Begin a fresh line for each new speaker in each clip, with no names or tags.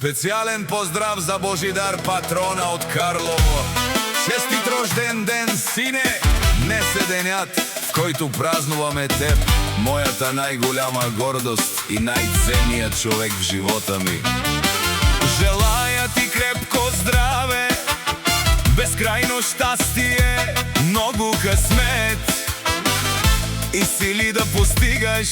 Специјален поздрав за Божидар Патрона од Карлово. Честит рожден ден, сине! Днес е денят в којто празнуваме теб, мојата најголема гордост и најценијат човек в живота ми. Желаја ти крепко здраве, безкрајно штастие, многу късмет и сили да постигаш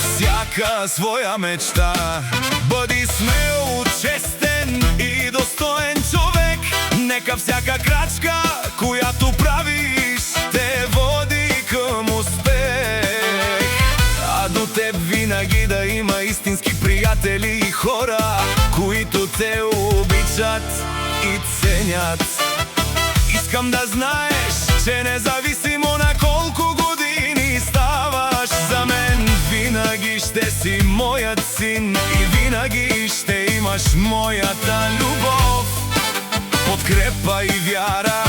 всяка своја мечта. Бъди смел, честен и достоен човек. Нека всяка крачка, којато правиш, те води към успех. А до теб винаги да има истински приятели и хора, които те обичат и ценят. Искам да знаеш, че независимо на колко години ставаш, за мен винаги ще си моят син и винаги ще имаш моята любов, подкрепа и вяра.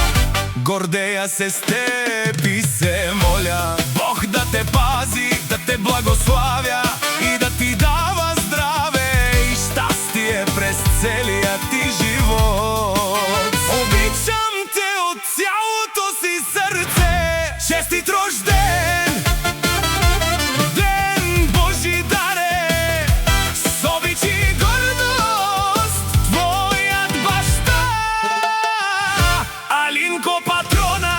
Гордея се с теб и се моля Бог да те пази, да те благославя и да ти дава здраве и щастие през целия ти живот. Обичам те от цялото си сърце. Честит рожден ден, Божидаре, с обич и гордост, твоят баща Алинко Патрона.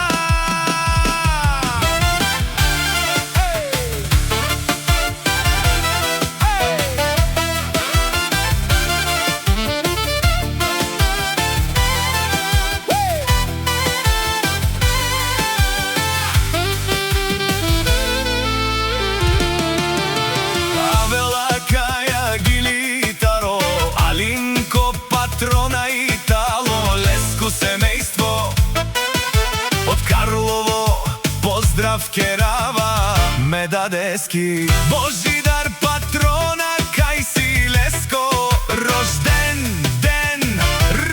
Патрона Итало, леско семейство от Карлово, поздрав Керава, Медадески. Божидар Патрона, кај си леско, рожден ден,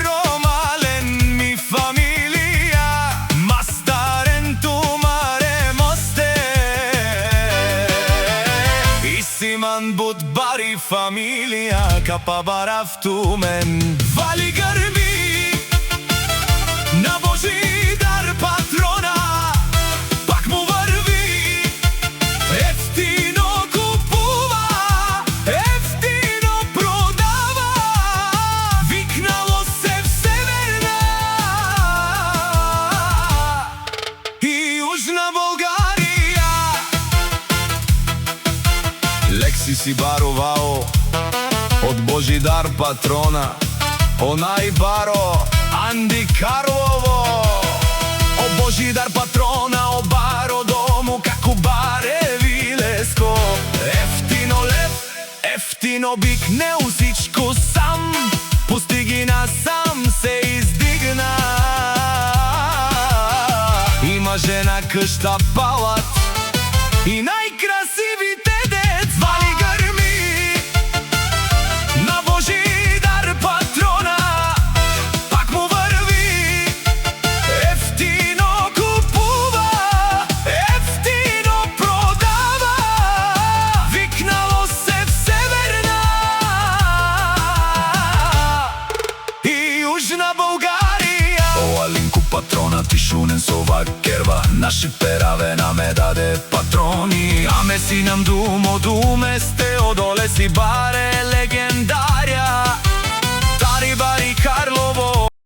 ромален ми фамилија, мастарен тумаре мосте, и симан будбари фамилија, капабарав тумен. Вали гърби на Божидар Патрона, пак му върви, ефтино купува, ефтино продава, викнало се в Северна и Южна България. Лекси си баровао од Божидар Патрона, онај баро Анди Карлово. О Божидар Патрона, о баро дому, како бареви леско. Ефтино лев, ефтино бик, не усичко сам, постиги насам се издигна. Има жена, къща, палат и най-красивите дец. Вали гърми на Божидар Патрона, пак му върви, ефтино купува, ефтино продава, викнало се в Северна и Южна България. О Алинко Патрона, ти шунен сова керва, наши пераве на ме даде патрони. Аме си нам думо, думе сте, одоле си баре легендарија.